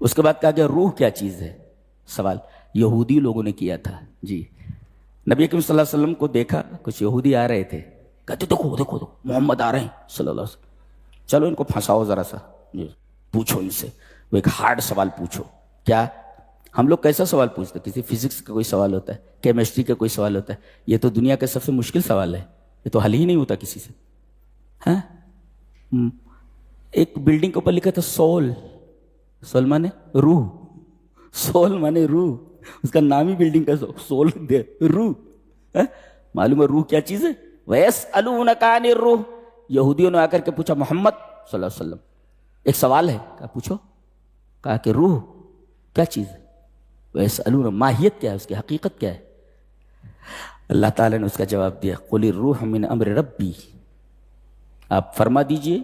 اس کے بعد کہا گیا روح کیا چیز ہے؟ سوال یہودی لوگوں نے کیا تھا جی. نبی اکرم صلی اللہ علیہ وسلم کو دیکھا, کچھ یہودی آ رہے تھے, کہتے دیکھو دیکھو محمد آ رہے ہیں صلی اللہ علیہ وسلم, چلو ان کو پھنساؤ ذرا سا, پوچھو ان سے, وہ ایک ہارڈ سوال پوچھو. کیا ہم لوگ کیسا سوال پوچھتے ہیں؟ کسی فزکس کا کوئی سوال ہوتا ہے, کیمسٹری کا کوئی سوال ہوتا ہے, یہ تو دنیا کا سب سے مشکل سوال ہے, یہ تو حل ہی نہیں ہوتا کسی سے. ہاں, ایک بلڈنگ کے اوپر لکھا تھا سول, سول مانے روح, سول مانے روح, اس کا نام ہی بلڈنگ کا سول دے, روح. معلوم ہے روح کیا چیز ہے؟ وَيَسْأَلُونَكَ عَنِ الرُّوحِ, یہودیوں نے آ کر کے پوچھا محمد صلی اللہ علیہ وسلم ایک سوال ہے, کہا پوچھو. کہا کہ روح کیا چیز ہے؟ وَيَسْأَلُونَ, ماہیت کیا ہے, اس کی حقیقت کیا ہے؟ اللہ تعالیٰ نے اس کا جواب دیا, قُلِ الرُّوحُ مِنْ أَمْرِ رَبِّي, آپ فرما دیجئے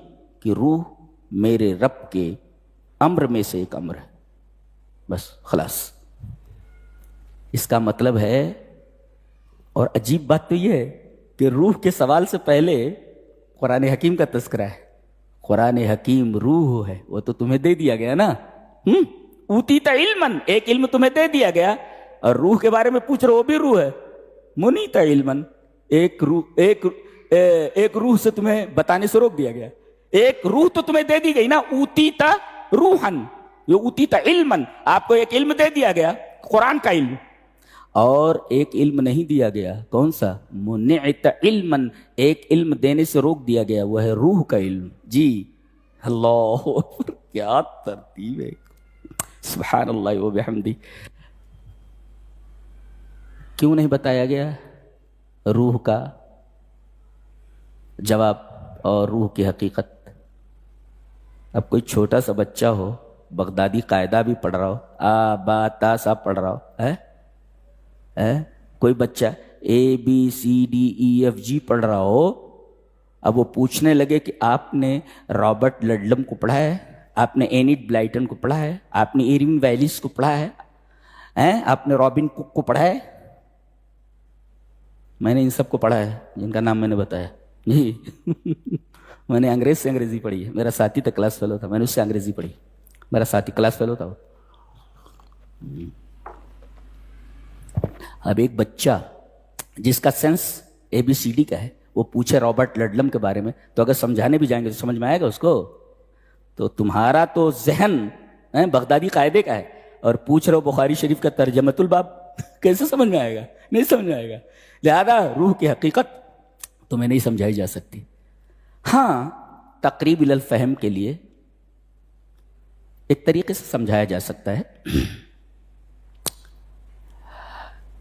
کہ روح میرے رب کے امر میں سے ایک امر ہے, بس خلاص. اس کا مطلب ہے, اور عجیب بات تو یہ ہے کہ روح کے سوال سے پہلے قرآن حکیم کا تذکرہ ہے. قرآن حکیم روح ہے, وہ تو تمہیں دے دیا گیا نا, اوتیت علماً, ایک علم تمہیں دے دیا گیا, اور روح کے بارے میں پوچھ رہے وہ بھی روح ہے. منیت علماً, ایک روح سے تمہیں بتانے سے روک دیا گیا. ایک روح تو تمہیں دے دی گئی نا, اوتیت روحاً, یہ اوتیت علماً, آپ کو ایک علم دے دیا گیا قرآن کا علم, اور ایک علم نہیں دیا گیا, کون سا؟ منعت علماً, ایک علم دینے سے روک دیا گیا, وہ ہے روح کا علم. جی اللہ کیا ترتیب ہے, سبحان اللہ و بحمدہ. کیوں نہیں بتایا گیا روح کا جواب اور روح کی حقیقت؟ اب کوئی چھوٹا سا بچہ ہو, بغدادی قاعدہ بھی پڑھ رہا ہو, آ با تا سا پڑھ رہا ہو, کوئی بچہ ABCDEFG پڑھ رہا ہو, اب وہ پوچھنے لگے کہ آپ نے رابرٹ لڈلم کو پڑھا ہے, آپ نے اینیٹ بلائٹن کو پڑھا ہے, آپ نے ایرون ویلیس کو پڑھا ہے, آپ نے رابن کوک کو پڑھا ہے؟ میں نے ان سب کو پڑھا ہے جن کا نام میں نے بتایا جی. میں نے انگریز سے انگریزی پڑھی ہے, میرا ساتھی تھا کلاس فیلو تھا, میں نے اس سے انگریزی پڑھی, میرا ساتھی کلاس فیلو تھا. اب ایک بچہ جس کا سینس ABCD کا ہے, وہ پوچھے رابرٹ لڈلم کے بارے میں, تو اگر سمجھانے بھی جائیں گے تو سمجھ میں آئے گا اس کو؟ تو تمہارا تو ذہن بغدادی قاعدے کا ہے, اور پوچھ رہے ہو بخاری شریف کا ترجمۃ الباب, کیسے سمجھ میں آئے گا؟ نہیں سمجھ میں آئے گا. لہذا روح کی حقیقت تمہیں نہیں سمجھائی جا سکتی. ہاں, تقریب الی الفہم کے لیے ایک طریقے سے سمجھایا جا سکتا ہے.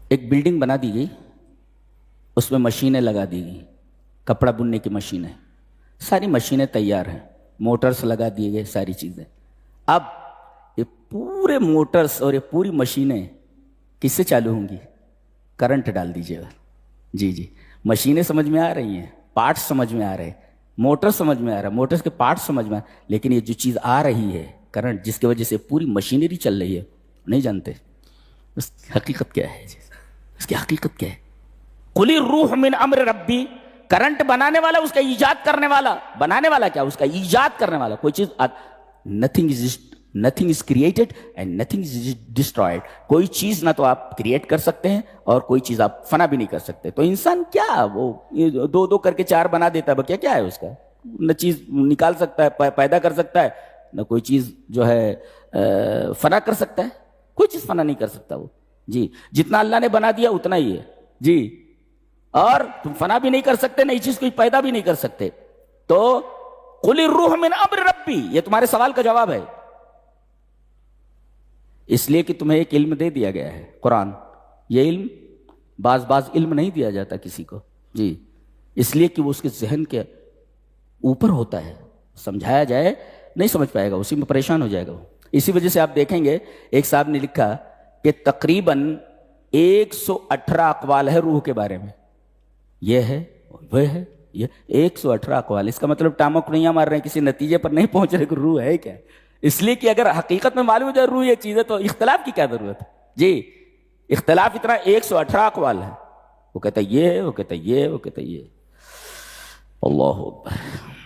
ایک بلڈنگ بنا دی گئی, اس میں مشینیں لگا دی گئی, کپڑا بننے کی مشینیں, ساری مشینیں تیار ہیں, موٹرز لگا دیے گئے, ساری چیزیں. اب یہ پورے موٹرز اور یہ پوری مشینیں کس سے چالو ہوں گی؟ کرنٹ ڈال دیجیے گا. جی مشینیں سمجھ میں آ رہی ہیں, پارٹس سمجھ میں آ رہے ہیں, موٹر سمجھ میں آ رہا ہے, موٹرز کے پارٹس سمجھ میں آ رہے ہیں, لیکن یہ جو چیز آ رہی ہے کرنٹ, جس کی وجہ سے پوری مشینری چل رہی ہے, نہیں جانتے اس کی حقیقت کیا ہے. اس کی حقیقت کیا ہے؟ قُلِ الرُّوحُ مِنْ أَمْرِ رَبِّي, کرنٹ بنانے والا, اس کا ایجاد کرنے والا, بنانے والا کیا؟ اس کا ایجاد کرنے والا. کوئی چیز, nothing is created and nothing is destroyed. کوئی چیز نہ تو آپ کریٹ کر سکتے ہیں اور کوئی چیز آپ فنا بھی نہیں کر سکتے. تو انسان کیا, وہ دو کر کے چار بنا دیتا ہے, کیا ہے اس کا؟ نہ چیز نکال سکتا ہے, پیدا کر سکتا ہے, نہ کوئی چیز جو ہے فنا کر سکتا ہے. کوئی چیز فنا نہیں کر سکتا وہ. جی, جتنا اللہ نے بنا دیا اتنا ہی ہے. جی, اور تم فنا بھی نہیں کر سکتے, نئی چیز کوئی پیدا بھی نہیں کر سکتے. تو قُلِ الرُّوحُ مِنْ أَمْرِ رَبِّي, یہ تمہارے سوال کا جواب ہے. اس لیے کہ تمہیں ایک علم دے دیا گیا ہے, قرآن. یہ علم بعض علم نہیں دیا جاتا کسی کو. جی, اس لیے کہ وہ اس کے ذہن کے اوپر ہوتا ہے, سمجھایا جائے نہیں سمجھ پائے گا, اسی میں پریشان ہو جائے گا وہ. اسی وجہ سے آپ دیکھیں گے ایک صاحب نے لکھا کہ تقریباً 118 اقوال ہے روح کے بارے میں. یہ ہے, وہ ہے, یہ 118 اقوال. اس کا مطلب ٹامک نہیں مار رہے ہیں, کسی نتیجے پر نہیں پہنچ رہے کہ روح ہے کیا. اس لیے کہ اگر حقیقت میں معلوم ہو جائے روح یہ چیز ہے تو اختلاف کی کیا ضرورت ہے. جی, اختلاف اتنا 118 اقوال ہے. وہ کہتا ہے یہ ہے, وہ کہتا ہے یہ, وہ کہتا ہے یہ. اللہ اکبر.